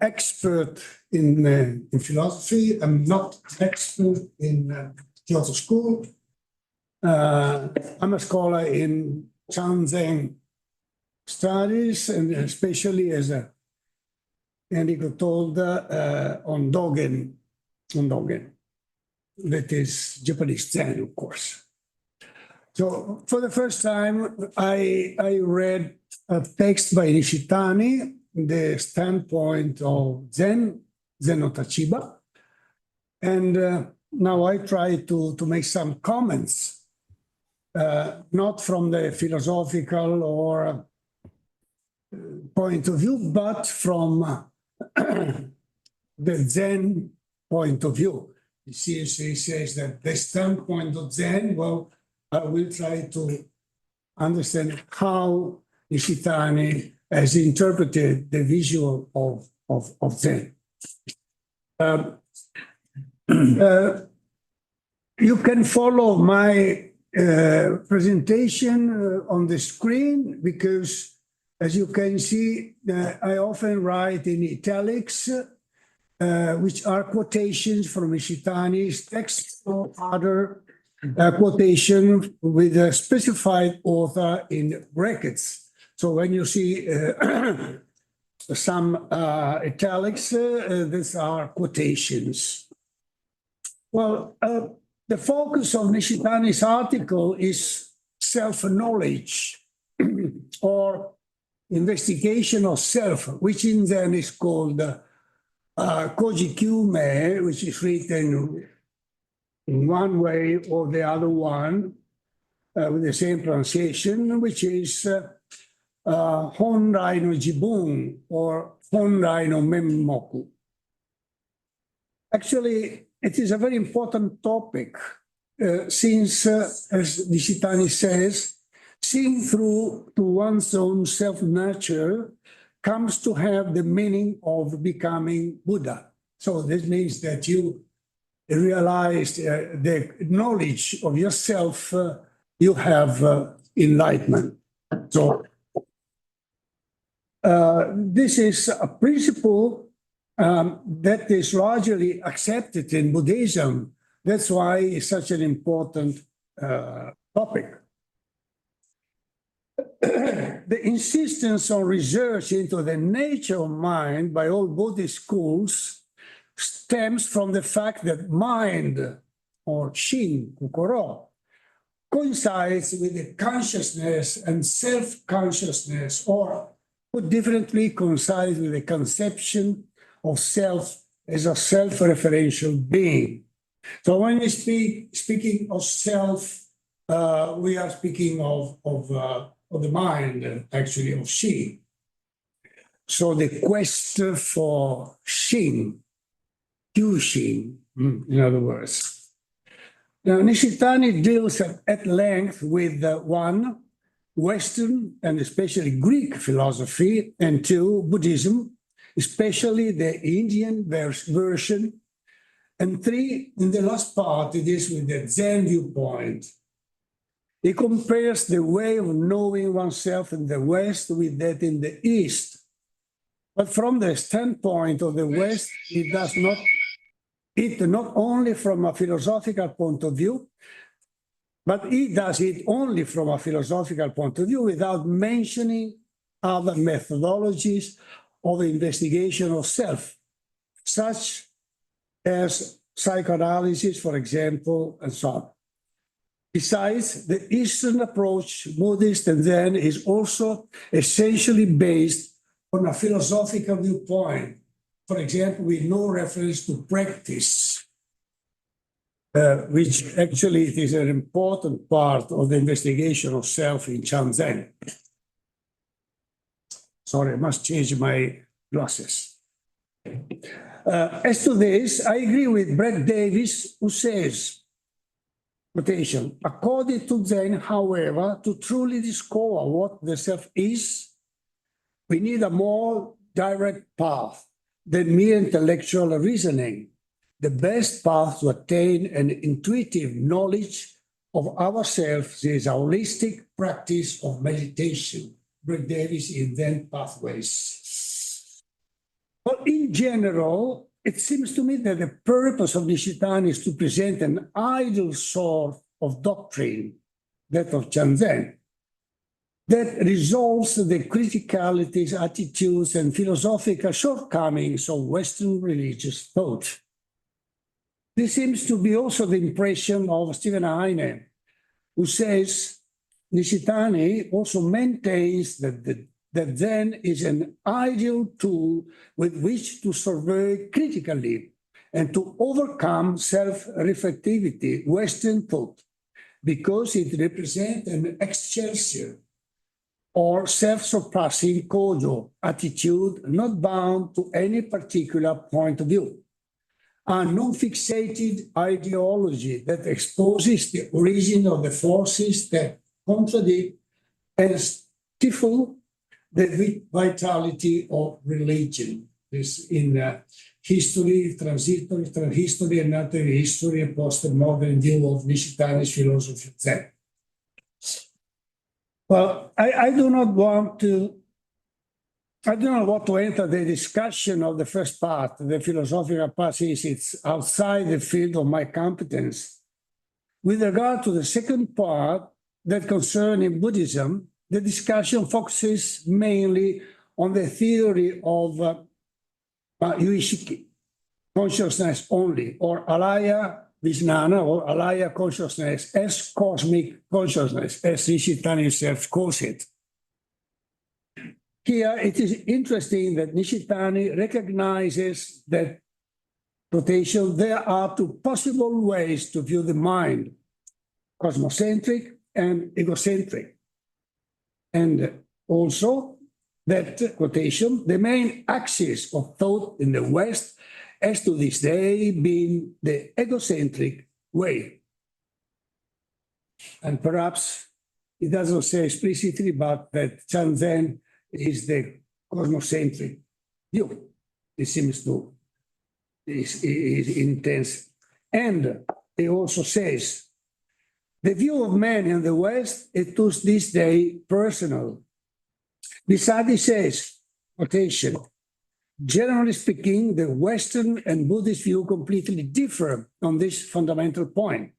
expert in philosophy. I'm not an expert in Kyoto School. I'm a scholar in Zen studies, and especially as Enrico told, on Dogen, that is Japanese Zen, of course. So for the first time, I read a text by Nishitani, The Standpoint of Zen, Zen no Tachiba. And now I try to make some comments, not from the philosophical or point of view, but from the Zen point of view. He says that the standpoint of Zen, well, I will try to understand how Nishitani has interpreted the visual of Zen. You can follow my presentation on the screen because, as you can see, I often write in italics, which are quotations from Nishitani's text or other quotation with a specified author in brackets. So when you see some italics, these are quotations. Well, the focus of Nishitani's article is self-knowledge or investigation of self, which in Zen is called Koji Kyume, which is written in one way or the other one with the same pronunciation, which is Honrai no Jibun or Honrai no Memmoku. Actually, it is a very important topic since, as Nishitani says, seeing through to one's own self-nature comes to have the meaning of becoming Buddha. So this means that you realize the knowledge of yourself, you have enlightenment. So this is a principle that is largely accepted in Buddhism. That's why it's such an important topic. The insistence on research into the nature of mind by all Buddhist schools stems from the fact that mind, or shin, kokoro, coincides with the consciousness and self-consciousness, or put differently, coincides with the conception of self as a self-referential being. So when we speaking of self, we are speaking of the mind, actually, of Shin. So the quest for Shin, Kyushin, in other words. Now, Nishitani deals at length with one, Western and especially Greek philosophy, and two, Buddhism, especially the Indian version, and three, in the last part, it is with the Zen viewpoint. He compares the way of knowing oneself in the West with that in the East. But from the standpoint of the West, it does not, not only from a philosophical point of view, but he does it only from a philosophical point of view without mentioning other methodologies of investigation of self, such as psychoanalysis, for example, and so on. Besides, the Eastern approach, Buddhist and Zen, is also essentially based on a philosophical viewpoint. For example, with no reference to practice, which actually is an important part of the investigation of self in Zen. Sorry, I must change my glasses. As to this, I agree with Brett Davis, who says, quotation, according to Zen, however, to truly discover what the self is, we need a more direct path than mere intellectual reasoning. The best path to attain an intuitive knowledge of ourselves is a holistic practice of meditation. Brett Davis in Zen Pathways. Well, in general, it seems to me that the purpose of Nishitani is to present an ideal sort of doctrine, that of Chanzen, that resolves the criticalities, attitudes, and philosophical shortcomings of Western religious thought. This seems to be also the impression of Stephen Heine, who says Nishitani also maintains that Zen is an ideal tool with which to survey critically and to overcome self-reflectivity, Western thought, because it represents an excelsior or self-surpassing kojo attitude not bound to any particular point of view. A non-fixated ideology that exposes the origin of the forces that contradict and stifle the vitality of religion. This in history, history, and natural history, a postmodern view of Nishitani's philosophy of Zen. Well, I do not want to enter the discussion of the first part, the philosophical part, since it's outside the field of my competence. With regard to the second part, that concerning Buddhism, the discussion focuses mainly on the theory of Uishiki, consciousness only, or Alaya Vijnana, or Alaya consciousness, as cosmic consciousness, as Nishitani himself calls it. Here, it is interesting that Nishitani recognizes that, quotation, there are two possible ways to view the mind, cosmocentric and egocentric. And also that, quotation, the main axis of thought in the West has to this day been the egocentric way. And perhaps it doesn't say explicitly, but that Chanzen is the cosmocentric view. It seems to is intense. And he also says, the view of man in the West is to this day personal. Besides, he says, quotation, generally speaking, the Western and Buddhist view completely differ on this fundamental point.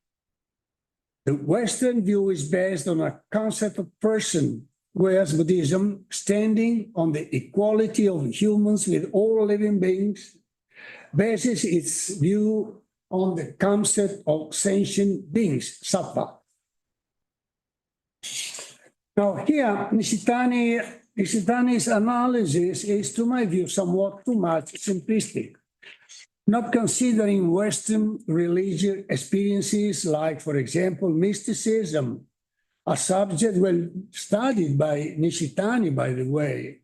The Western view is based on a concept of person, whereas Buddhism, standing on the equality of humans with all living beings, bases its view on the concept of sentient beings, sattva. Now here, Nishitani's analysis is, to my view, somewhat too much simplistic, not considering Western religious experiences like, for example, mysticism, a subject well studied by Nishitani, by the way.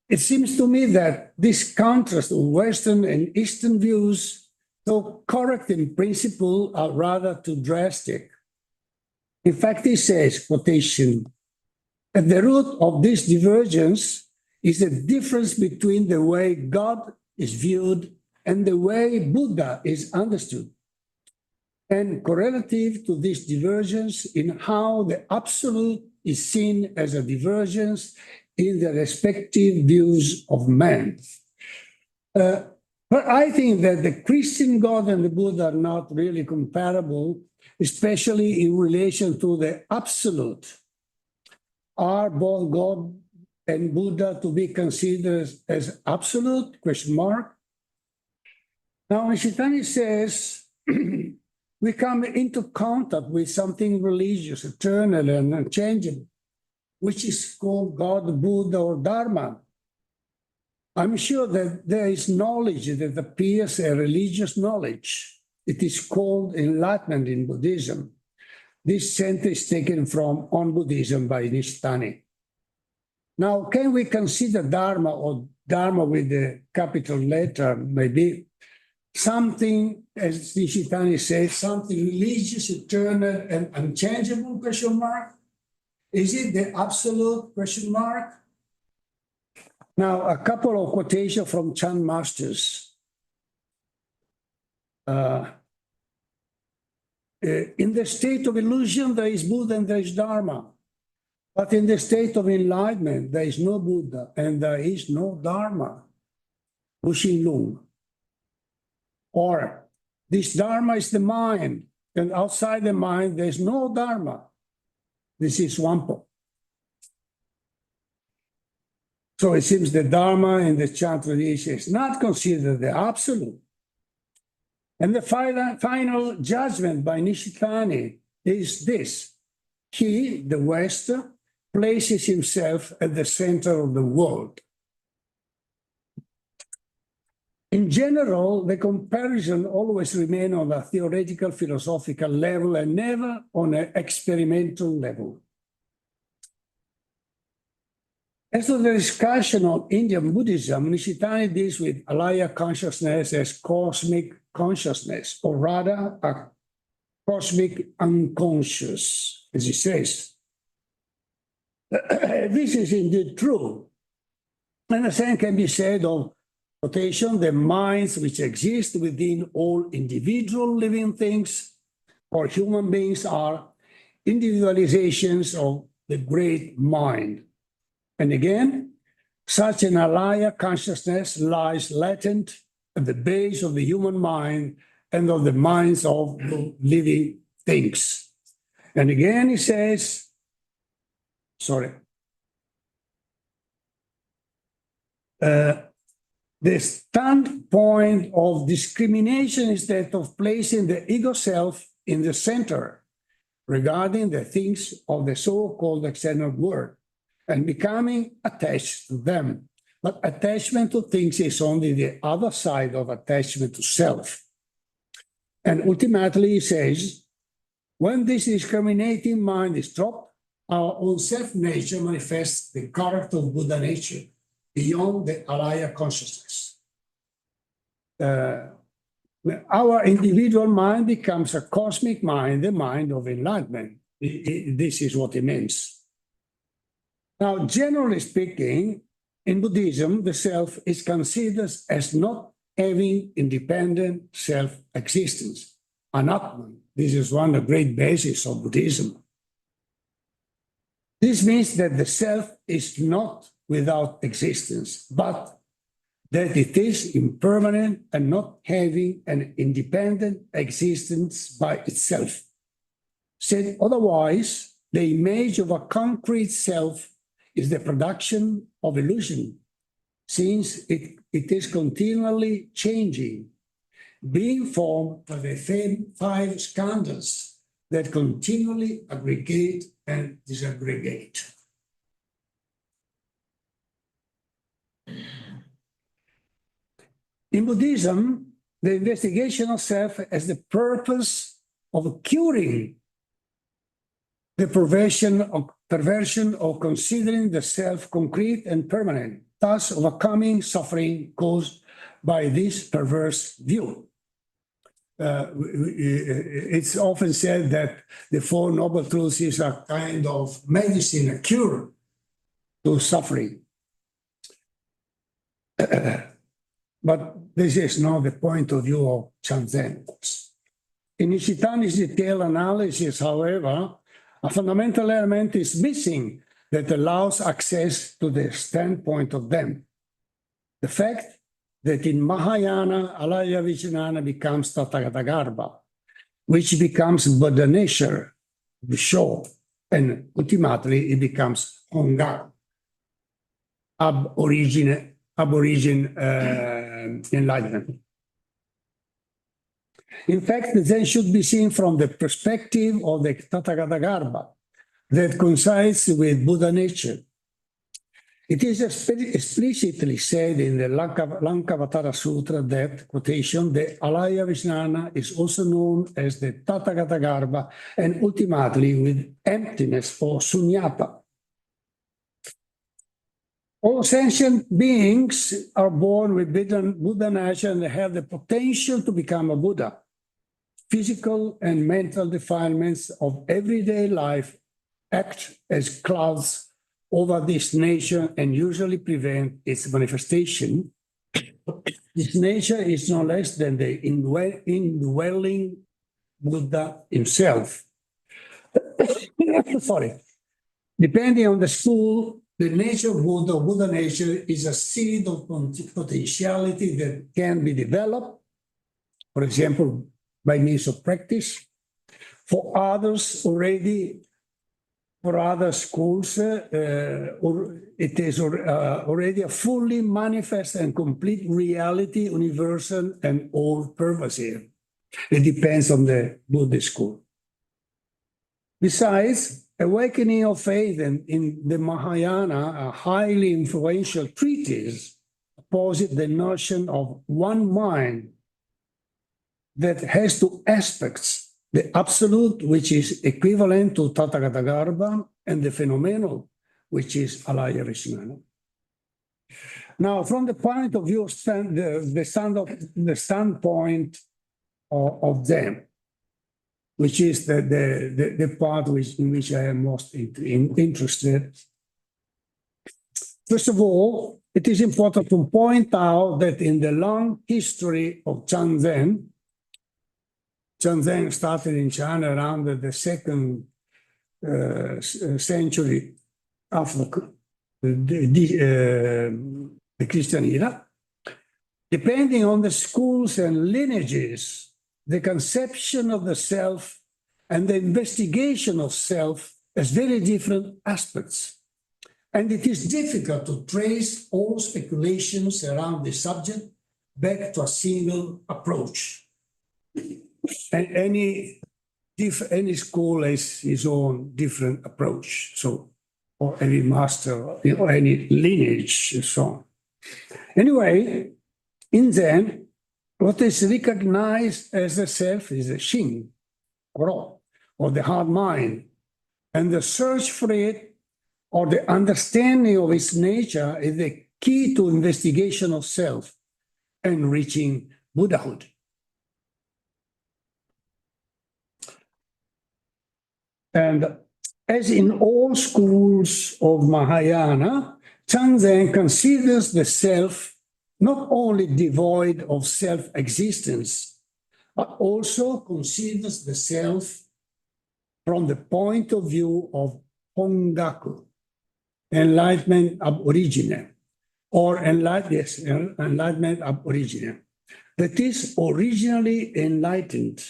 It seems to me that this contrast of Western and Eastern views, though correct in principle, are rather too drastic. In fact, he says, quotation, at the root of this divergence is the difference between the way God is viewed and the way Buddha is understood, and correlative to this divergence in how the absolute is seen as a divergence in the respective views of man. But I think that the Christian God and the Buddha are not really comparable, especially in relation to the absolute. Are both God and Buddha to be considered as absolute? Question mark. Now, Nishitani says, we come into contact with something religious, eternal and unchangeable, which is called God, Buddha, or Dharma. I'm sure that there is knowledge that appears a religious knowledge. It is called enlightenment in Buddhism. This sentence is taken from On Buddhism by Nishitani. Now, can we consider Dharma, or Dharma with the capital letter, maybe something, as Nishitani says, something religious, eternal, and unchangeable, question mark? Is it the absolute, question mark? Now, a couple of quotations from Chan masters. In the state of illusion, there is Buddha and there is Dharma. But in the state of enlightenment, there is no Buddha and there is no Dharma, Wuxin Lung. Or this Dharma is the mind, and outside the mind, there is no Dharma. This is Wampo. So it seems the Dharma in the Chan tradition is not considered the absolute. And the final judgment by Nishitani is this. He, the West, places himself at the center of the world. In general, the comparison always remains on a theoretical, philosophical level and never on an experimental level. As to the discussion on Indian Buddhism, Nishitani deals with alaya consciousness as cosmic consciousness, or rather a cosmic unconscious, as he says. This is indeed true. And the same can be said of quotation, the minds which exist within all individual living things or human beings are individualizations of the great mind. And again, such an alaya consciousness lies latent at the base of the human mind and of the minds of the living things. And again, he says, the standpoint of discrimination is that of placing the ego self in the center regarding the things of the so-called external world and becoming attached to them. But attachment to things is only the other side of attachment to self. And ultimately, he says, when this discriminating mind is dropped, our own self-nature manifests the character of Buddha nature beyond the alaya consciousness. Our individual mind becomes a cosmic mind, the mind of enlightenment. This is what it means. Now, generally speaking, in Buddhism, the self is considered as not having independent self-existence, anatman. This is one of the great bases of Buddhism. This means that the self is not without existence, but that it is impermanent and not having an independent existence by itself. Said otherwise, the image of a concrete self is the production of illusion, since it is continually changing, being formed by the same five skandhas that continually aggregate and disaggregate. In Buddhism, the investigation of self has the purpose of curing the perversion of considering the self concrete and permanent, thus overcoming suffering caused by this perverse view. It's often said that the Four Noble Truths is a kind of medicine, a cure to suffering. But this is not the point of view of Chan Zen. In Nishitani's detailed analysis, however, a fundamental element is missing that allows access to the standpoint of them. The fact that in Mahayana, alaya vijnana becomes Tathagatagarbha, which becomes Buddha nature, the show, and ultimately it becomes Honga, ab origin enlightenment. In fact, the Zen should be seen from the perspective of the Tathagatagarbha that coincides with Buddha nature. It is explicitly said in the Lankavatara Sutra that, quotation, the alaya vijnana is also known as the Tathagatagarbha and ultimately with emptiness or sunyata. All sentient beings are born with Buddha nature and have the potential to become a Buddha. Physical and mental defilements of everyday life act as clouds over this nature and usually prevent its manifestation. This nature is no less than the indwelling Buddha himself. Sorry. Depending on the school, the nature of Buddha or Buddha nature is a seed of potentiality that can be developed, for example, by means of practice. For others already, for other schools, it is already a fully manifest and complete reality, universal and all-pervasive. It depends on the Buddhist school. Besides, Awakening of Faith in the Mahayana, a highly influential treatise, posits the notion of one mind that has two aspects: the absolute, which is equivalent to Tathagatagarbha, and the phenomenal, which is Alaya Rishnana. Now, from the point of view of the standpoint of Zen, which is the part in which I am most interested. First of all, it is important to point out that in the long history of Chan Zen started in China around the second century after the Christian era. Depending on the schools and lineages, the conception of the self and the investigation of self has very different aspects. And it is difficult to trace all speculations around the subject back to a single approach. And any school has its own different approach. So, or any master, or any lineage, and so on. Anyway, in Zen, what is recognized as the self is the Shin, or the heart mind, and the search for it, or the understanding of its nature, is the key to investigation of self and reaching Buddhahood. And as in all schools of Mahayana, Chan Zen considers the self not only devoid of self-existence, but also considers the self from the point of view of Hongaku, enlightenment ab origine, or enlightenment ab origine, that is originally enlightened.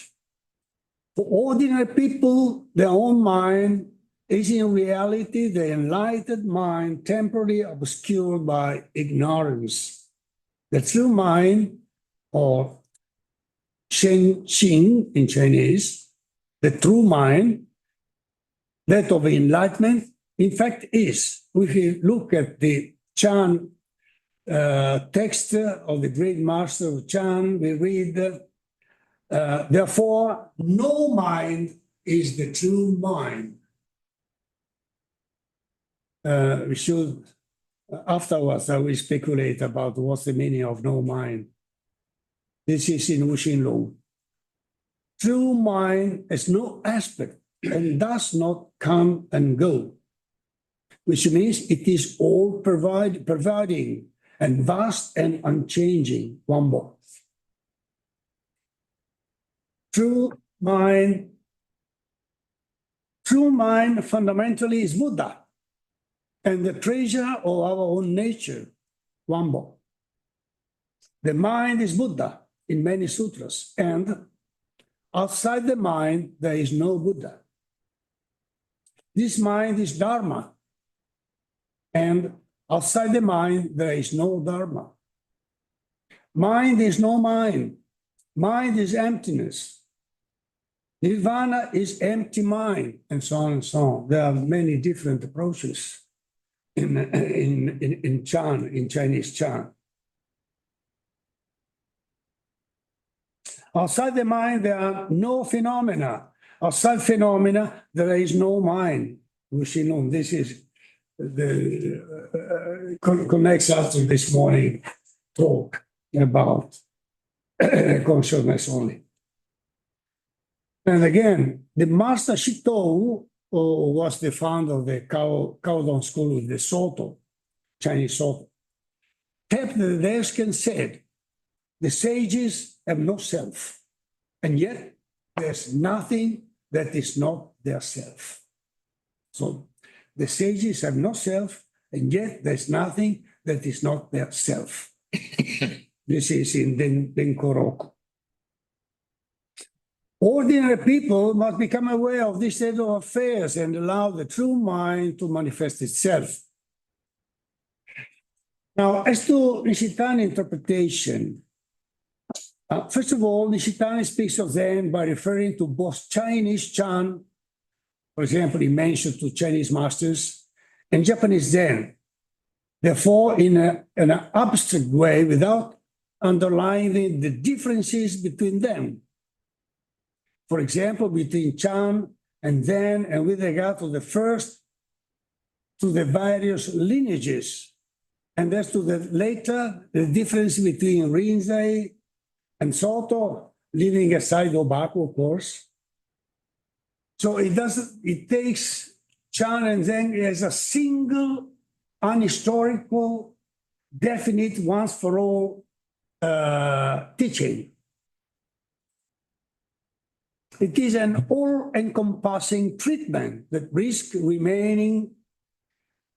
For ordinary people, their own mind is in reality the enlightened mind temporarily obscured by ignorance. The true mind, or Shen Qing in Chinese, the true mind, that of enlightenment, in fact is, if you look at the Chan text of the great master of Chan, we read, therefore, no mind is the true mind. We should, afterwards, I will speculate about what's the meaning of no mind. This is in Wuxin Long. True mind has no aspect and does not come and go, which means it is all providing and vast and unchanging, Wambo. True mind fundamentally is Buddha and the treasure of our own nature, Wambo. The mind is Buddha in many sutras, and outside the mind, there is no Buddha. This mind is Dharma, and outside the mind, there is no Dharma. Mind is no mind. Mind is emptiness. Nirvana is empty mind, and so on and so on. There are many different approaches in Chan, in Chinese Chan. Outside the mind, there are no phenomena. Outside phenomena, there is no mind. This is the connects us to this morning talk about consciousness only. And again, the master Shitou, who was the founder of the Caodong school of the Soto, Chinese Soto, tapped the desk and said, the sages have no self, and yet there's nothing that is not their self. So the sages have no self, and yet there's nothing that is not their self. This is in Denkoroku. Ordinary people must become aware of this state of affairs and allow the true mind to manifest itself. Now, as to Nishitani interpretation, first of all, Nishitani speaks of Zen by referring to both Chinese Chan, for example, he mentioned to Chinese masters, and Japanese Zen, therefore in an abstract way without underlining the differences between them. For example, between Chan and Zen, and with regard to the first, to the various lineages, and as to the later, the difference between Rinzai and Soto, leaving aside Obaku, of course. So it takes Chan and Zen as a single, unhistorical, definite, once for all teaching. It is an all-encompassing treatment that risks remaining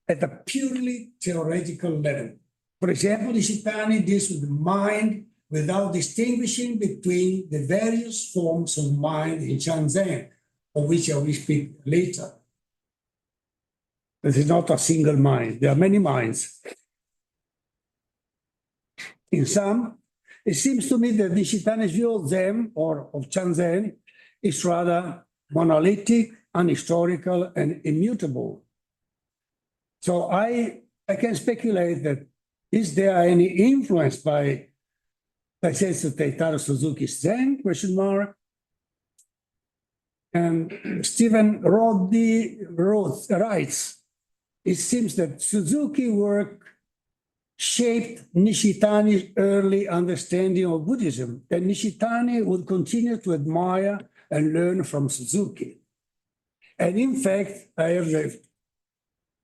at a purely theoretical level. For example, Nishitani deals with the mind without distinguishing between the various forms of mind in Chan Zen, of which I will speak later. This is not a single mind. There are many minds. In sum, it seems to me that Nishitani's view of Zen, or of Chan Zen, is rather monolithic, unhistorical, and immutable. So I can speculate that is there any influence by Daisetsu Teitaro Suzuki's Zen, question mark? And Stephen Rodney writes, it seems that Suzuki work shaped Nishitani's early understanding of Buddhism, and Nishitani would continue to admire and learn from Suzuki. And in fact, I have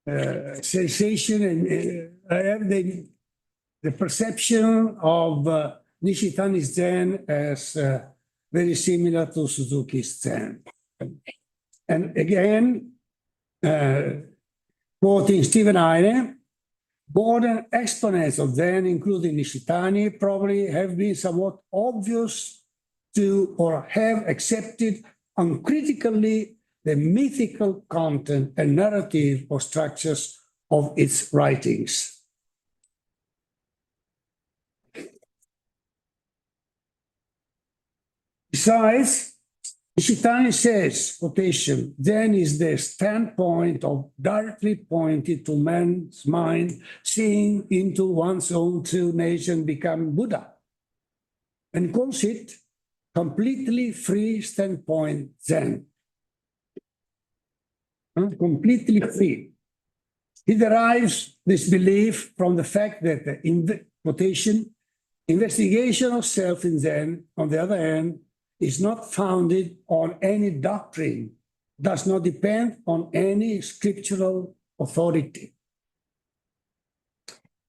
the sensation and I have the perception of Nishitani's Zen as very similar to Suzuki's Zen. And again, quoting Stephen Heine, modern exponents of Zen, including Nishitani, probably have been somewhat obvious to or have accepted uncritically the mythical content and narrative or structures of its writings. Besides, Nishitani says, quotation, Zen is the standpoint of directly pointed to man's mind, seeing into one's own true nature and becoming Buddha, and calls it completely free standpoint Zen. Completely free. He derives this belief from the fact that quotation, investigation of self in Zen, on the other hand, is not founded on any doctrine, does not depend on any scriptural authority.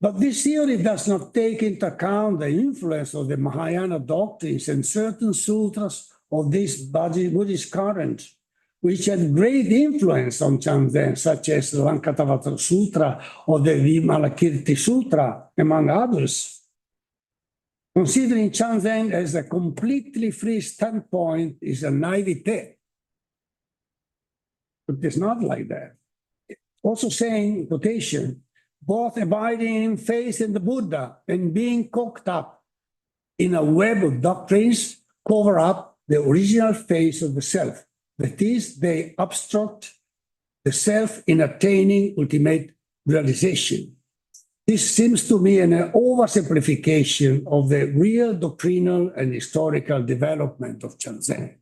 But this theory does not take into account the influence of the Mahayana doctrines and certain sutras of this Buddhist current, which had great influence on Chan Zen, such as the Lankavatara Sutra or the Vimalakirti Sutra, among others. Considering Chan Zen as a completely free standpoint is a naivete. But it's not like that. Also saying, quotation, both abiding in faith in the Buddha and being cooked up in a web of doctrines cover up the original face of the self. That is, they obstruct the self in attaining ultimate realization. This seems to me an oversimplification of the real doctrinal and historical development of Chan Zen.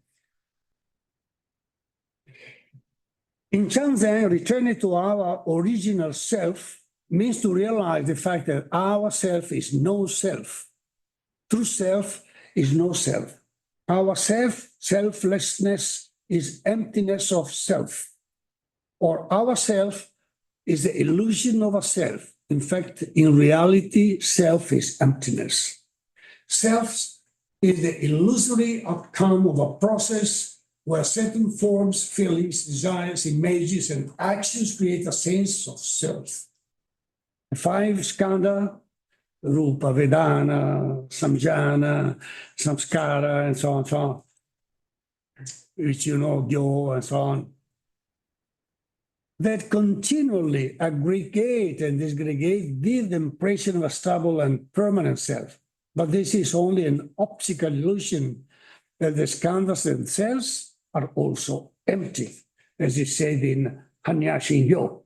In Chan Zen, returning to our original self means to realize the fact that our self is no self. True self is no self. Our selflessness is emptiness of self, or our self is the illusion of a self. In fact, in reality, self is emptiness. Self is the illusory outcome of a process where certain forms, feelings, desires, images, and actions create a sense of self. The five skandha, Rupa, Vedana, Samjana, Samskara, and so on, which you know, Gyo, and so on, that continually aggregate and disgregate give the impression of a stable and permanent self. But this is only an optical illusion, that the skandhas themselves are also empty, as is said in Hanyashin Yo.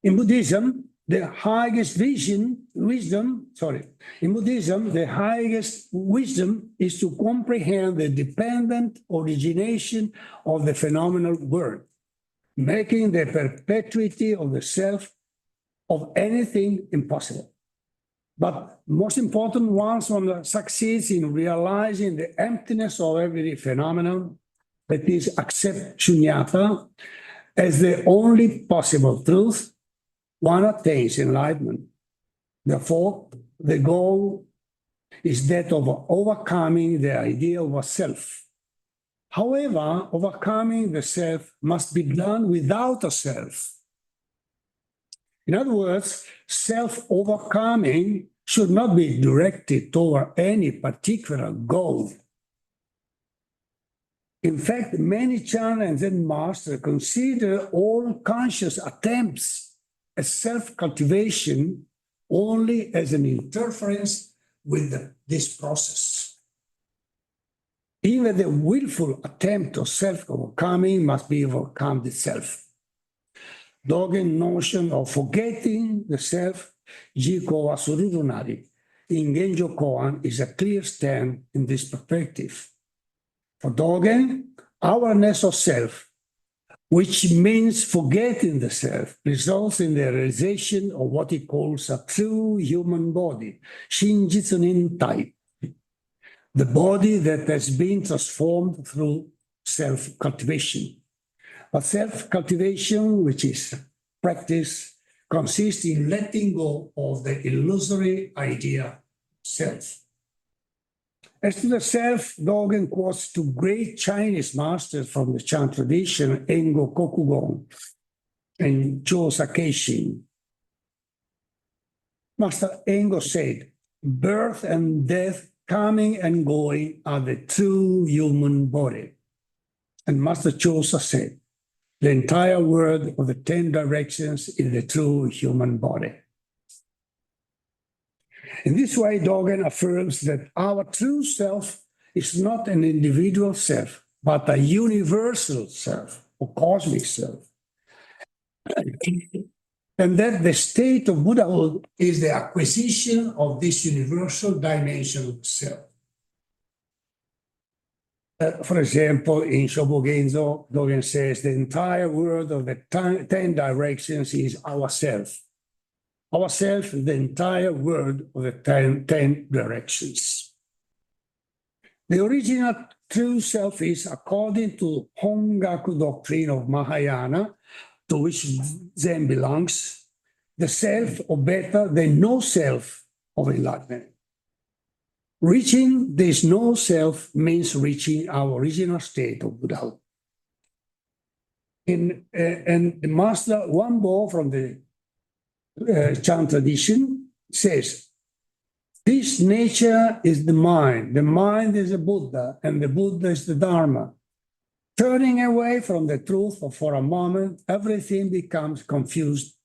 In Buddhism, the highest wisdom is to comprehend the dependent origination of the phenomenal world, making the perpetuity of the self of anything impossible. But most important, once one succeeds in realizing the emptiness of every phenomenon, that is, accept shunyata as the only possible truth, one attains enlightenment. Therefore, the goal is that of overcoming the idea of a self. However, overcoming the self must be done without a self. In other words, self-overcoming should not be directed toward any particular goal. In fact, many Chan and Zen masters consider all conscious attempts at self-cultivation only as an interference with this process. Even the willful attempt of self-overcoming must be overcome itself. Dogen notion of forgetting the self, Jiko Asururunari, in Genjo Koan is a clear stand in this perspective. For Dogen, awareness of self, which means forgetting the self, results in the realization of what he calls a true human body, Shinjitsunin Tai, the body that has been transformed through self-cultivation. But self-cultivation, which is practice, consists in letting go of the illusory idea self. As to the self, Dogen quotes two great Chinese masters from the Chan tradition, Engo Kokugong and Jo Sakeshin. Master Engo said, birth and death, coming and going, are the true human body. And Master Chosa said, the entire world of the 10 directions is the true human body. In this way, Dogen affirms that our true self is not an individual self, but a universal self, or cosmic self. And that the state of Buddhahood is the acquisition of this universal dimension of self. For example, in Shobogenzo, Dogen says the entire world of the 10 directions is ourself. Ourself is the entire world of the 10 directions. The original true self is, according to Hongaku doctrine of Mahayana, to which Zen belongs, the self, or better, the no self of enlightenment. Reaching this no self means reaching our original state of Buddhahood. And the master Wambo from the Chan tradition says, this nature is the mind is the Buddha, and the Buddha is the Dharma. Turning away from the truth for a moment, everything becomes confused.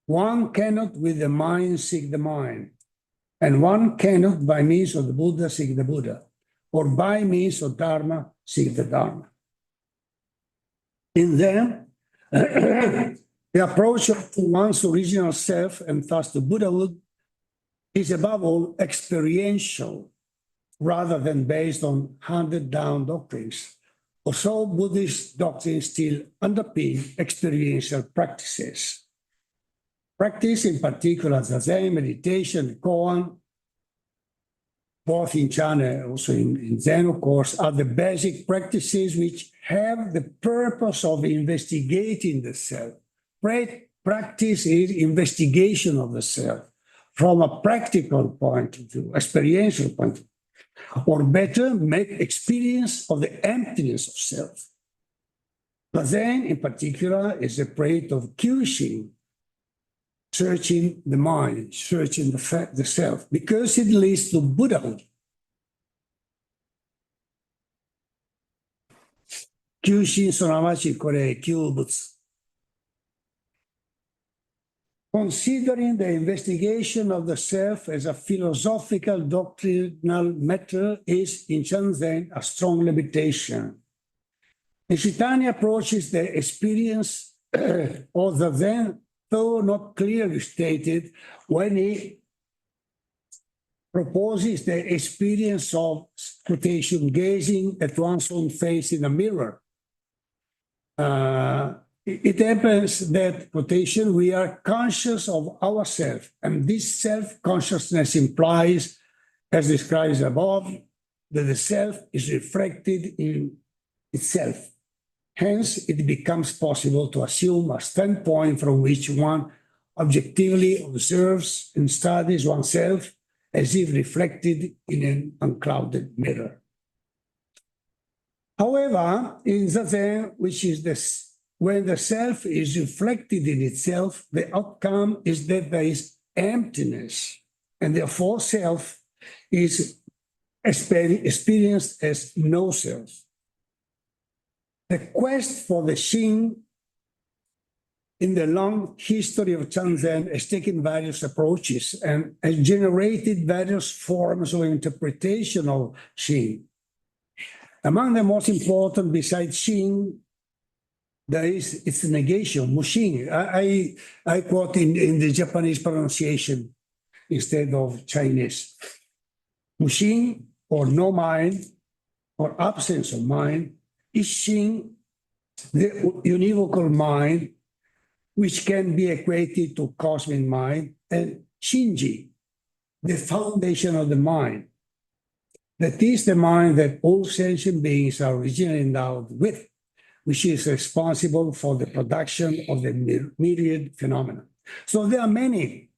One cannot with the mind seek the mind, and one cannot by means of the Buddha seek the Buddha, or by means of Dharma seek the Dharma. In them, the approach to one's original self and thus to Buddhahood is above all experiential rather than based on handed-down doctrines. Also, Buddhist doctrines still underpin experiential practices. Practice, in particular, Zazen, meditation, koan, both in Chan and also in Zen, of course, are the basic practices which have the purpose of investigating the self, practice is investigation of the self from a practical point of view, experiential point of view, or better, make experience of the emptiness of self. But Zen, in particular, is a prey of Kyushin, searching the mind, searching the self, because it leads to Buddhahood. Kyushin すなわちこれ、究仏。Considering the investigation of the self as a philosophical doctrinal matter is, in Shanzen, a strong limitation. Nishitani approaches the experience of the Zen, though not clearly stated, when he proposes the experience of, quotation, gazing at one's own face in a mirror. It happens that, quotation, we are conscious of ourselves, and this self-consciousness implies, as described above, that the self is reflected in itself. Hence, it becomes possible to assume a standpoint from which one objectively observes and studies oneself as if reflected in an unclouded mirror. However, in Zazen, which is this, when the self is reflected in itself, the outcome is that there is emptiness, and therefore self is experienced as no self. The quest for the Shin in the long history of Shanzen has taken various approaches and has generated various forms of interpretation of Shin. Among the most important, besides Shin, there is its negation, Mushin. I quote in the Japanese pronunciation instead of Chinese. Mushin, or no mind, or absence of mind, is Shin, the univocal mind, which can be equated to cosmic mind, and Shinji, the foundation of the mind. That is the mind that all sentient beings are originally endowed with, which is responsible for the production of the myriad phenomena. So there are many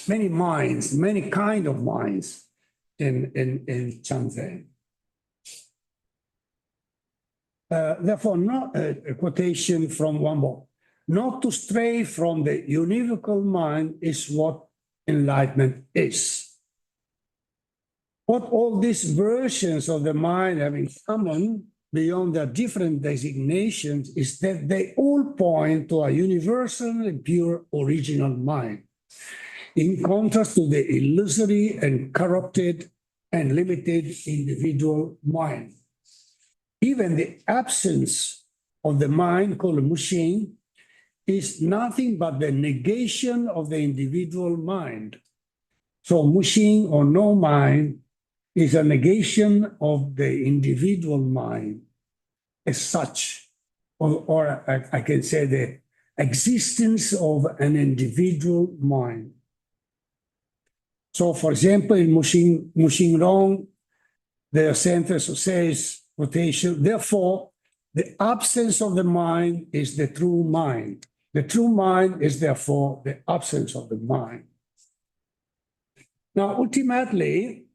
minds, many kind of minds in Shanzen. Therefore, not a quotation from one book. Not to stray from the univocal mind is what enlightenment is. What all these versions of the mind have in common, beyond their different designations, is that they all point to a universal and pure original mind, in contrast to the illusory and corrupted and limited individual mind. Even the absence of the mind, called Mushin, is nothing but the negation of the individual mind. So Mushin, or no mind, is a negation of the individual mind as such, or I can say the existence of an individual mind. So, for example, in Mushin Rong, the sentence says, quotation, therefore, the absence of the mind is the true mind. The true mind is therefore the absence of the mind. Now, ultimately,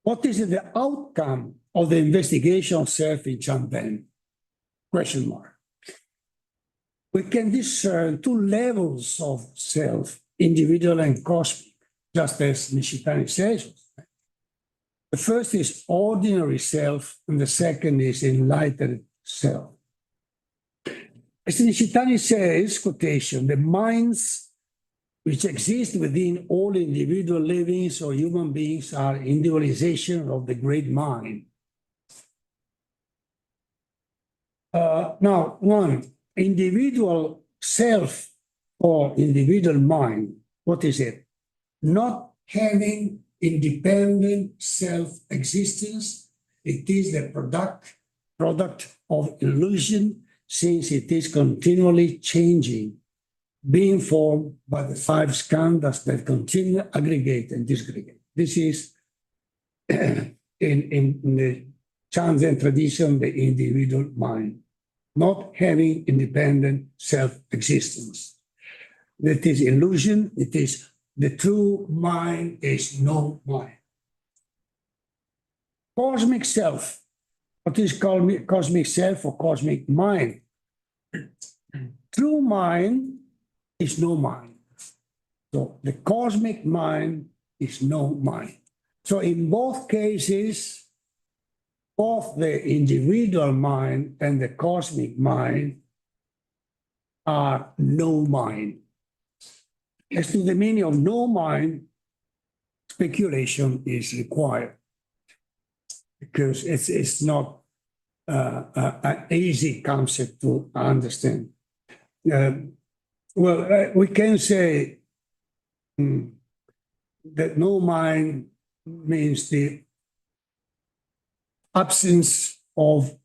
what is the outcome of the investigation of self in Shanzen? Question mark. We can discern two levels of self, individual and cosmic, just as Nishitani says. The first is ordinary self, and the second is enlightened self. As Nishitani says, quotation, the minds which exist within all individual livings or human beings are individualization of the great mind. Now, one, individual self or individual mind, what is it? Not having independent self-existence. It is the product of illusion, since it is continually changing, being formed by the five skandhas that continue aggregate and disgregate. This is, in the Shanzen tradition, the individual mind. not having independent self-existence. That is illusion. It is the true mind is no mind. Cosmic self. What is cosmic self or cosmic mind? True mind is no mind. So the cosmic mind is no mind. So in both cases, both the individual mind and the cosmic mind are no mind. As to the meaning of no mind, speculation is required because it's not an easy concept to understand. We can say that no mind means the absence of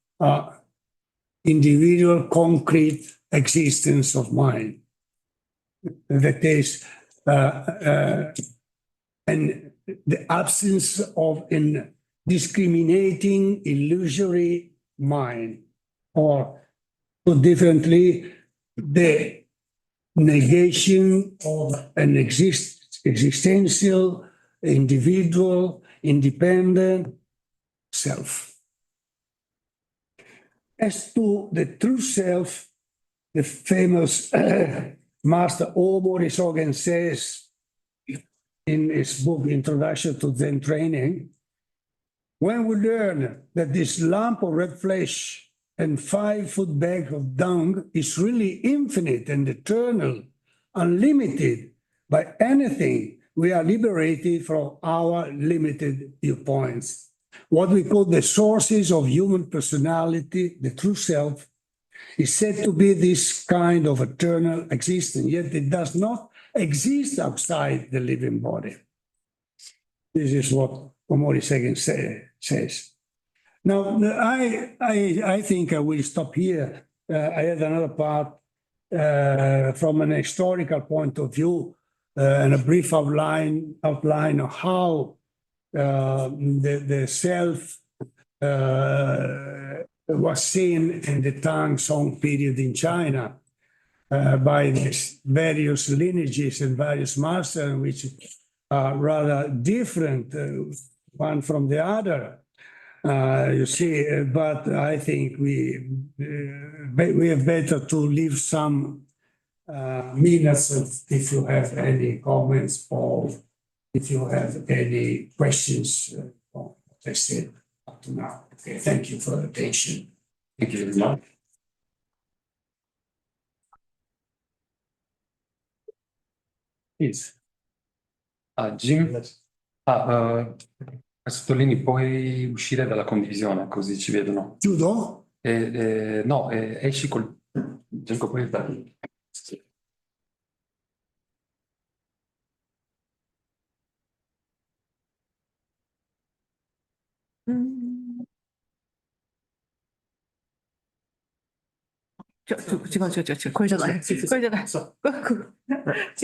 individual concrete existence of mind. That is, and the absence of an discriminating illusory mind, or put differently, the negation of an existential, individual, independent self. As to the true self, the famous Master Omori Sogen says in his book, Introduction to Zen Training, when we learn that this lump of red flesh and 5-foot bag of dung is really infinite and eternal, unlimited by anything, we are liberated from our limited viewpoints. What we call the sources of human personality, the true self, is said to be this kind of eternal existence, yet it does not exist outside the living body. This is what Omori Segen says. Now, I think I will stop here. I had another part from an historical point of view and a brief outline of how the self was seen in the Tang Song period in China by these various lineages and various masters, which are rather different one from the other. You see, but I think we have better to leave some minutes if you have any comments or if you have any questions on what I said up to now. Okay, thank you for the attention. Thank you very much. Please. Jim, Tollini, puoi uscire dalla condivisione così ci vedono. Chiudo? No, esci col... Gianco, puoi dare.違う、これじゃない。これじゃない。違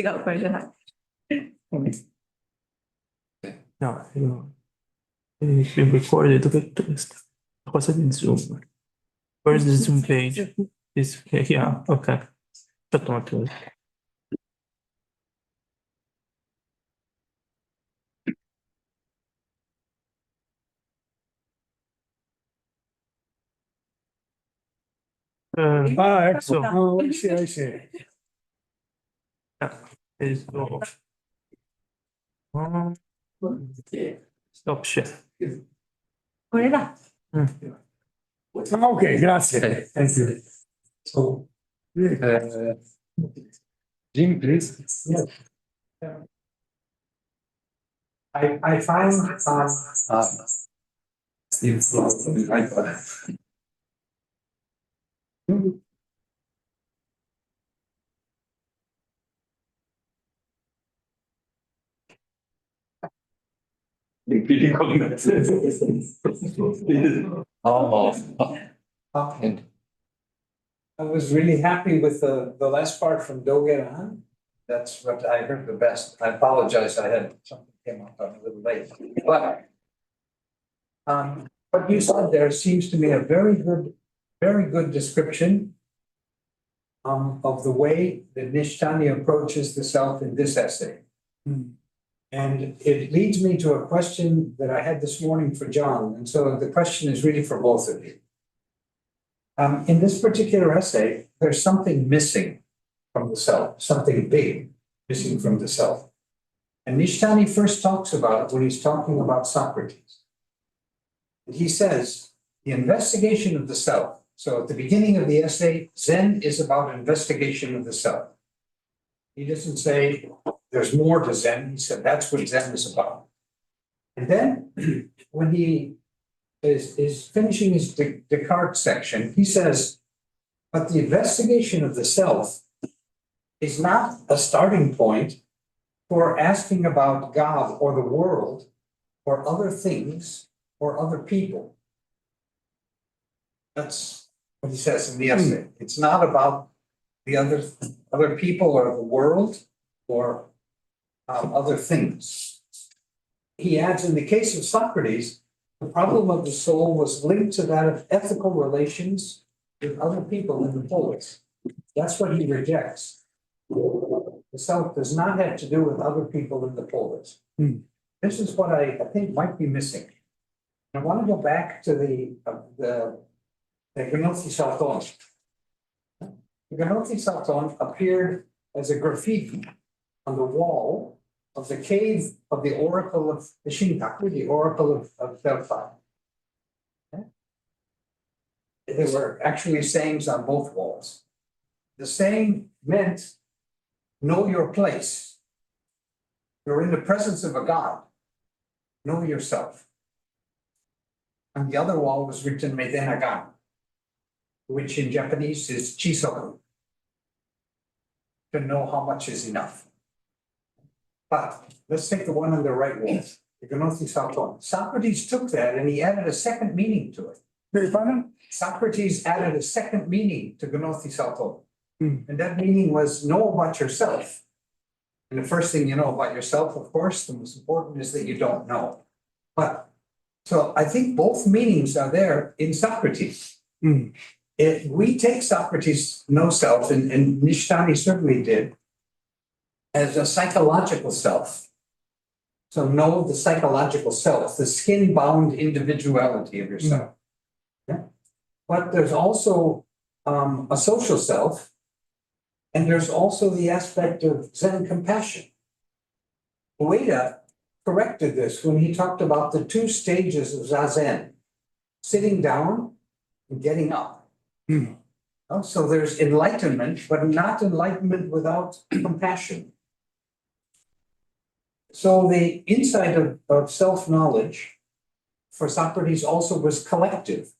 う、これじゃない。No, it's been recorded. What's in Zoom? Where's the Zoom page? Is yeah, okay. ちょっと待ってください。Excellent. Oh, I see. Stop share. これだ。Okay, grazie. Thank you. So, Jim, please. Yes. I find Steve, And I was really happy with the last part from Dogen. That's what I heard the best. I apologize, I had something came up, I'm a little late. But what you said there seems to me a very good very good description of the way that Nishitani approaches the self in this essay. And it leads me to a question that I had this morning for John. And so the question is really for both of you. In this particular essay, there's something missing from the self, something big missing from the self. And Nishitani first talks about it when he's talking about Socrates. And he says, the investigation of the self. So at the beginning of the essay, Zen is about investigation of the self. He doesn't say there's more to Zen. He said that's what Zen is about. And then when he is finishing his Descartes section, he says, but the investigation of the self is not a starting point for asking about God or the world or other things or other people. That's what he says in the essay. It's not about the other people or the world or other things. He adds, in the case of Socrates, the problem of the soul was linked to that of ethical relations with other people in the polis. That's what he rejects. The self does not have to do with other people in the polis. This is what I think might be missing. I want to go back to the Gnothi Salton. The Gnothi Salton appeared as a graffiti on the wall of the cave of the oracle of the Shintaku, the oracle of Delphi. Okay. There were actually sayings on both walls. The saying meant, know your place. You're in the presence of a god. Know yourself. On the other wall was written Medenagan, which in Japanese is chisoku, to know how much is enough. But let's take the one on the right wall, the Gnothi Salton. Socrates took that and he added a second meaning to it. Socrates added a second meaning to Gnothi Salton. And that meaning was know about yourself. And the first thing you know about yourself, of course, the most important is that you don't know. But so I think both meanings are there in Socrates. We take Socrates' no self, and Nishitani certainly did, as a psychological self. So know the psychological self, the skin-bound individuality of yourself. Yeah? But there's also a social self, and there's also the aspect of Zen compassion. Ueda corrected this when he talked about the two stages of Zazen, sitting down and getting up. So there's enlightenment, but not enlightenment without compassion. So the insight of self-knowledge for Socrates also was collective.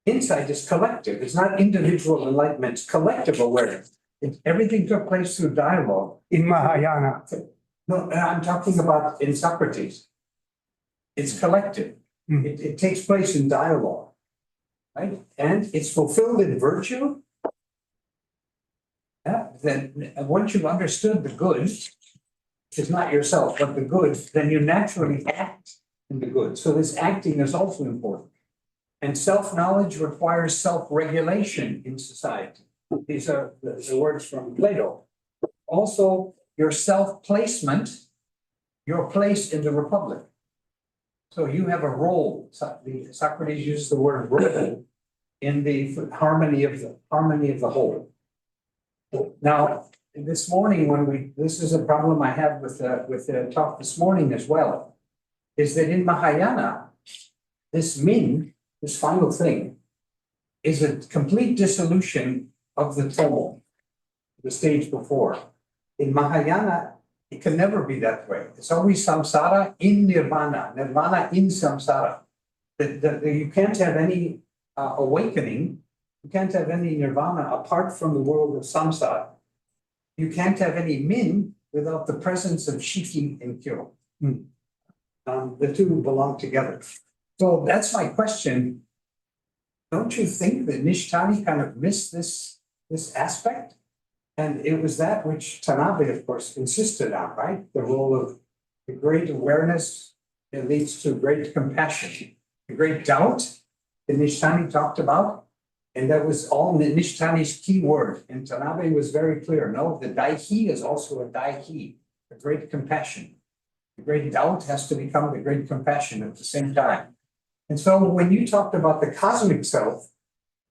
Insight is collective. It's not individual enlightenment, it's collective awareness. Everything took place through dialogue. In Mahayana. No, I'm talking about in Socrates. It's collective. It takes place in dialogue. Right? And it's fulfilled in virtue. Yeah, then once you've understood the good, it's not yourself, but the good, then you naturally act in the good. So this acting is also important. And self-knowledge requires self-regulation in society. These are the words from Plato. Also, your self-placement, your place in the republic. So you have a role. Socrates uses the word role in the harmony of the whole. Now, this morning, this is a problem I have with the talk this morning as well, is that in Mahayana, this final thing, is a complete dissolution of the tomo, the stage before. In Mahayana, it can never be that way. It's always samsara in nirvana, nirvana in samsara. You can't have any awakening, you can't have any nirvana apart from the world of samsara. You can't have any min without the presence of shiki and kyo. The two belong together. So that's my question. Don't you think that Nishitani kind of missed this aspect? And it was that which Tanabe, of course, insisted on, right? The role of the great awareness, it leads to great compassion. The great doubt that Nishitani talked about. And that was all Nishitani's key word. And Tanabe was very clear. No, the Daihi is also a Daihi, a great compassion. The great doubt has to become the great compassion at the same time. And so when you talked about the cosmic self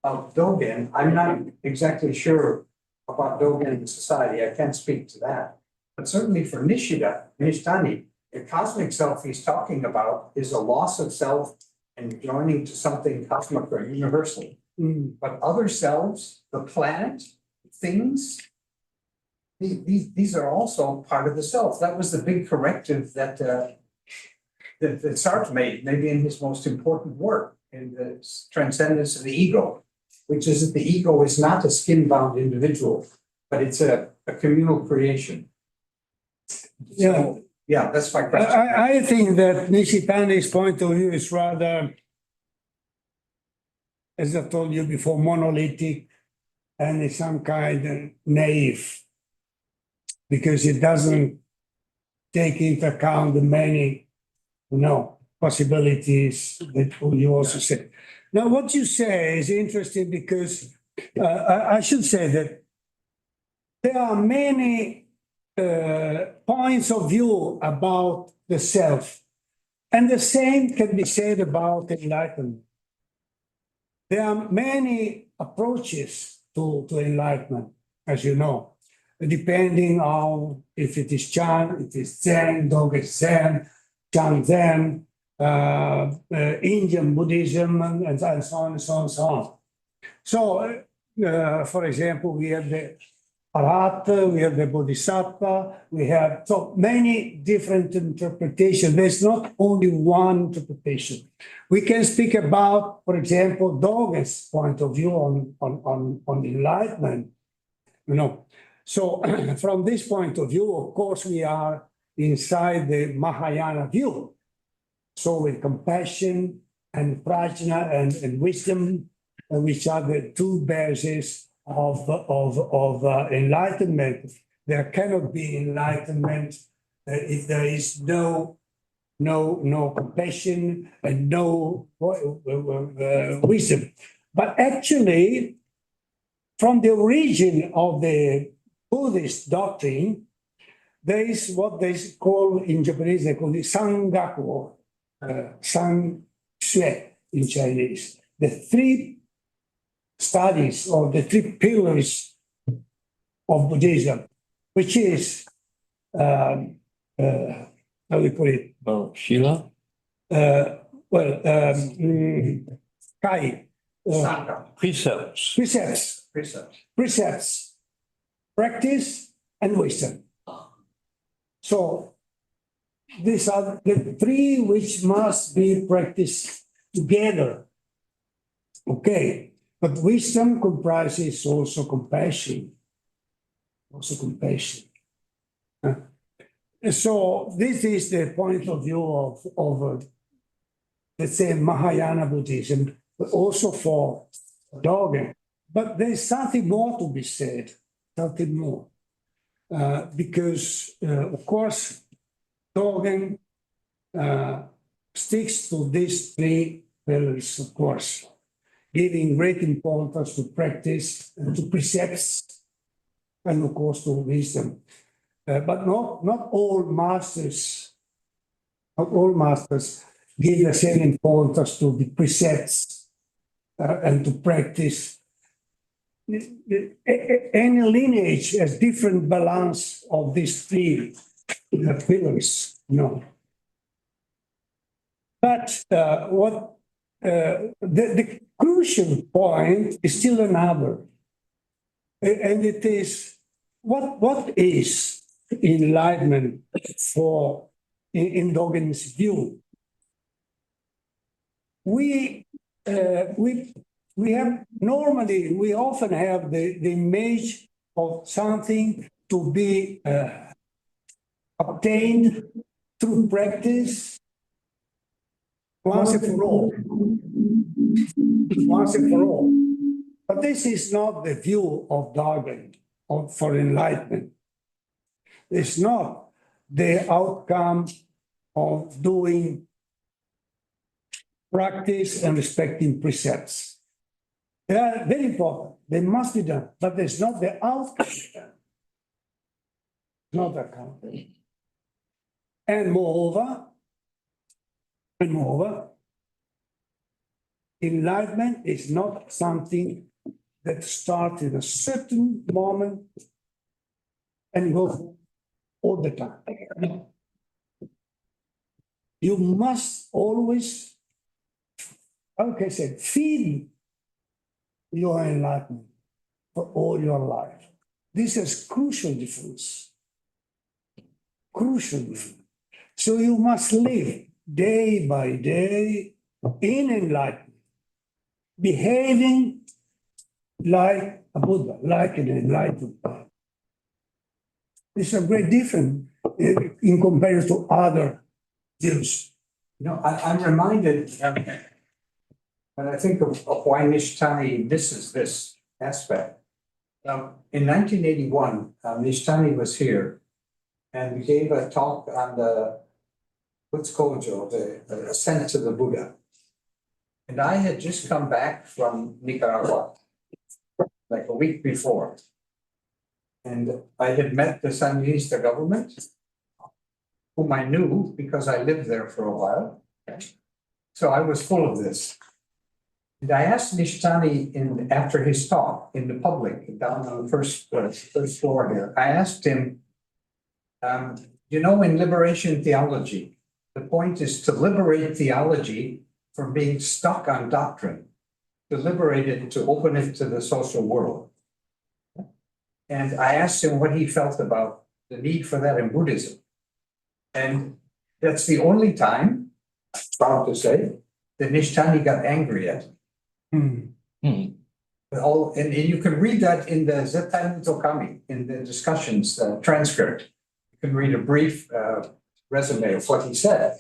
of Dogen, I'm not exactly sure about Dogen and society. I can't speak to that. But certainly for Nishitani, the cosmic self he's talking about is a loss of self and joining to something cosmic or universal. But other selves, the planet, things, these are also part of the self. That was the big corrective that Sartre made, maybe in his most important work, in the transcendence of the ego, which is that the ego is not a skin-bound individual, but it's a communal creation. Yeah. So, yeah, that's my question. I think that Nishitani's point of view is rather, as I told you before, monolithic and it's some kind of naive because it doesn't take into account the many, possibilities that you also said. Now, what you say is interesting because I should say that there are many points of view about the self, and the same can be said about enlightenment. There are many approaches to enlightenment, as you know, depending on if it is Chan, if it's Zen, Dogen Zen, Chan Zen, Indian Buddhism, and so on and so on and so on. So, for example, we have the Arhat, we have the Bodhisattva, we have so many different interpretations. There's not only one interpretation. We can speak about, for example, Dogen's point of view on enlightenment. So from this point of view, of course, we are inside the Mahayana view. So with compassion and prajna and wisdom, which are the two bases of enlightenment. There cannot be enlightenment if there is no compassion and no wisdom. But actually, from the origin of the Buddhist doctrine, there is what they call in Japanese, they call it Sangaku, San Shui in Chinese. The three studies or the three pillars of Buddhism, which is, how do we put it? Shila? Kai, Sangha, Precepts. precepts, practice, and wisdom. So these are the three which must be practiced together. Okay. But wisdom comprises also compassion. So this is the point of view of let's say, Mahayana Buddhism, but also for Dogen. But there's something more to be said, something more. Because, of course, Dogen sticks to these three pillars, of course, giving great importance to practice and to precepts, and of course to wisdom. But not all masters give the same importance to the precepts and to practice. Any lineage has different balance of these three pillars, But the crucial point is still another, and it is what is enlightenment for in Dogen's view. We often have the image of something to be obtained through practice once and for all. But this is not the view of Dogen for enlightenment. It's not the outcome of doing practice and respecting precepts. They are very important. They must be done, but it's not the outcome. Not the outcome. And moreover, enlightenment is not something that starts in a certain moment and goes all the time. You must always, how can I say, feed your enlightenment for all your life. This is crucial difference. Crucial difference. So you must live day by day in enlightenment, behaving like a Buddha, like an enlightened man. It's a great difference in comparison to other views. You know, I'm reminded, when I think of why Nishitani misses this aspect. In 1981, Nishitani was here and gave a talk on the Butsukojo, the ascent to the Buddha. And I had just come back from Nicaragua, like a week before. And I had met the Sandinista government, whom I knew because I lived there for a while. So I was full of this. And I asked Nishitani after his talk in the public, down on the first floor here, I asked him, you know, in liberation theology, the point is to liberate theology from being stuck on doctrine, to liberate it, to open it to the social world. And I asked him what he felt about the need for that in Buddhism. And that's the only time, I'm proud to say, that Nishitani got angry at him. And you can read that in the Zettai Tokami, in the discussions transcript. You can read a brief resume of what he said.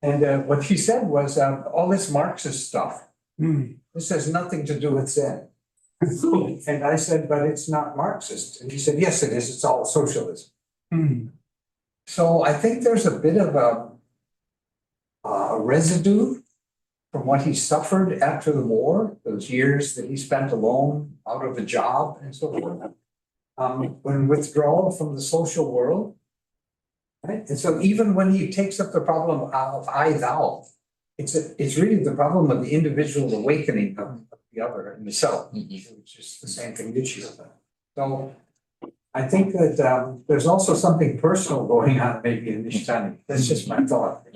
And what he said was, all this Marxist stuff, this has nothing to do with Zen. And I said, but it's not Marxist. And he said, yes, it is. It's all socialism. So I think there's a bit of a residue from what he suffered after the war, those years that he spent alone, out of a job and so forth, when withdrawal from the social world. Right? And so even when he takes up the problem of I, thou, it's really the problem of the individual awakening of the other and the self, which is the same thing Nietzsche about. So I think that there's also something personal going on maybe in Nishitani. That's just my thought.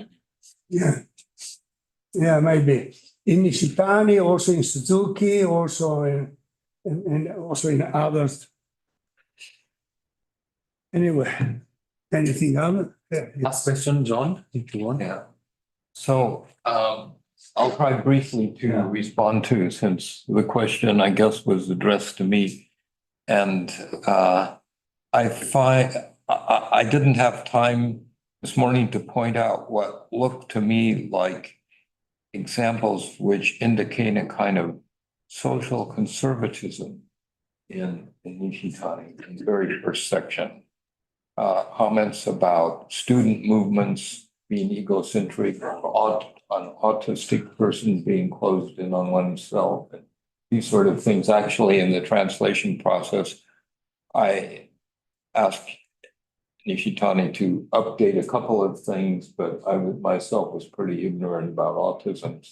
Yeah, maybe. In Nishitani, also in Suzuki, also in others. Anyway, anything else? Last question, John, if you want. Yeah. So I'll try briefly to respond to, since the question, I guess, was addressed to me. And I find I didn't have time this morning to point out what looked to me like examples which indicate a kind of social conservatism in Nishitani, in the very first section. Comments about student movements being egocentric, an autistic person being closed in on oneself, and these sort of things. Actually, in the translation process, I asked Nishitani to update a couple of things, but I myself was pretty ignorant about autism.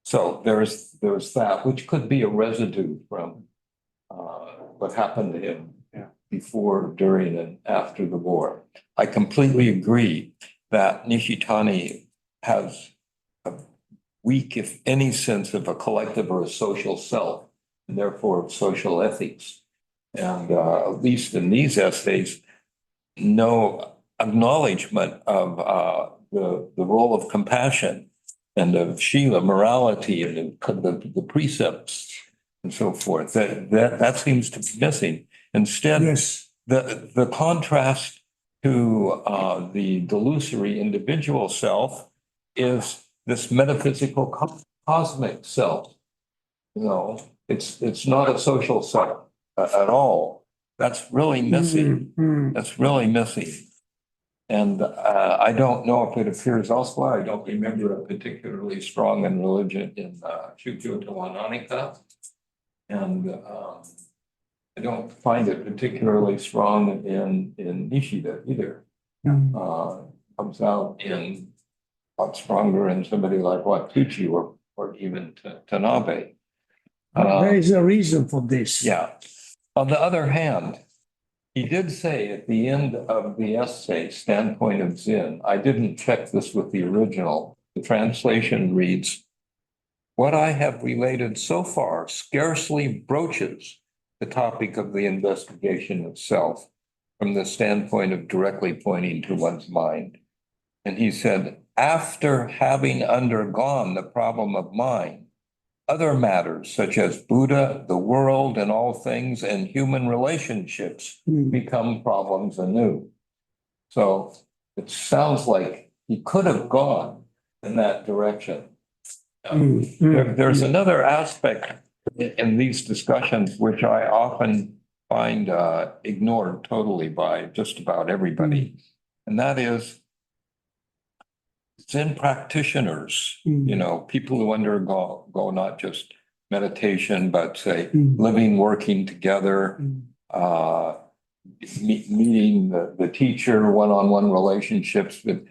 So there's that, which could be a residue from what happened to him before, during, and after the war. I completely agree that Nishitani has a weak, if any, sense of a collective or a social self, and therefore of social ethics. And at least in these essays, no acknowledgement of the role of compassion and of Shila, morality, and the precepts and so forth. That seems to be missing. Instead, the contrast to the delusory individual self is this metaphysical cosmic self. You know, it's not a social self at all. That's really missing. That's really missing. And I don't know if it appears elsewhere. I don't remember a particularly strong in religion in Shukyo Tawananika. And I don't find it particularly strong in Nishida either. Comes out in a lot stronger in somebody like Watuchi or even Tanabe. There is a reason for this. Yeah. On the other hand, he did say at the end of the essay, Standpoint of Zen, I didn't check this with the original. The translation reads, what I have related so far scarcely broaches the topic of the investigation of self from the standpoint of directly pointing to one's mind. And he said, after having undergone the problem of mind, other matters such as Buddha, the world and all things, and human relationships become problems anew. So it sounds like he could have gone in that direction. There's another aspect in these discussions which I often find ignored totally by just about everybody, and that is Zen practitioners, you know, people who undergo not just meditation, but say living, working together, meeting the teacher, one-on-one relationships with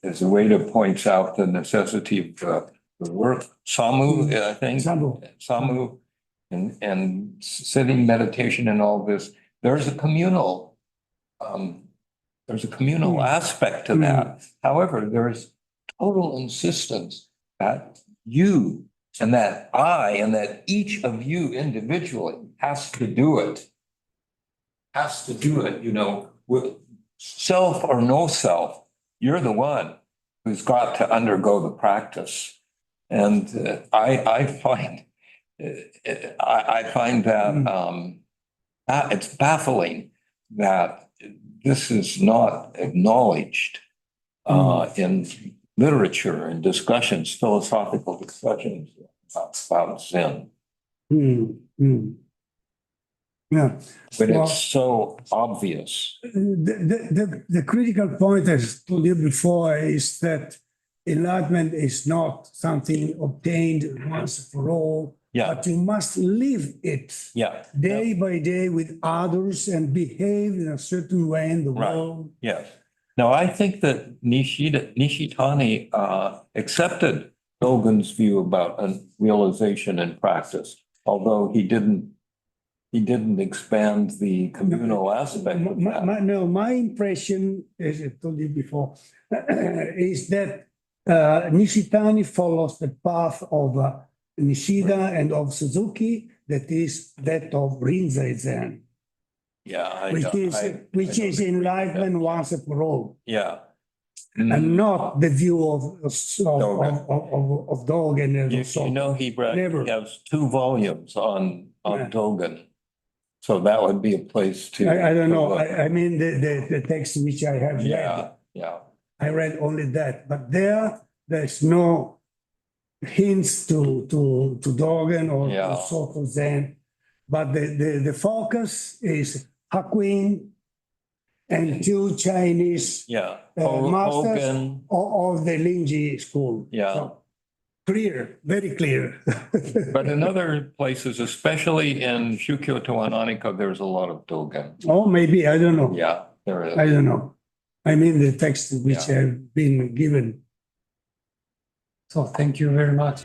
as a way to point out the necessity of the work, Samu, I think. Samu, and sitting meditation and all this. There's a communal aspect to that. However, there's total insistence that you and that I and that each of you individually has to do it. You know, with self or no self, you're the one who's got to undergo the practice. And I find that it's baffling that this is not acknowledged in literature and discussions, philosophical discussions about Zen. Yeah. But Well, it's so obvious. the critical point, as I told you before, is that enlightenment is not something obtained once for all, Yeah. but you must live it Yeah. day by day with others and behave in a certain way in the Right. world. Yes. Now, I think that Nishitani accepted Dogen's view about realization and practice, although he didn't expand the communal aspect of that. My impression, as I told you before, is that Nishitani follows the path of Nishida and of Suzuki, that is that of Rinzai Zen, Yeah. which is enlightenment once and for all, Yeah. and not the view of Dogen and You know, he Never. has 2 volumes on Yeah. Dogen. So that would be a place to. I don't know. look. I mean, the text which I have read, Yeah. I read only that, but there's no hints to Dogen or Yeah. to Soto Zen. But the focus is Hakuin and 2 Chinese Yeah. masters Hogan. of the Linji school. Yeah. So, clear, very clear. But in other places, especially in Shukyo Tawananika, there's a lot of Dogen. Oh, maybe, I don't know. Yeah, there is. I don't know. I mean, the text which have been given. So thank you very much.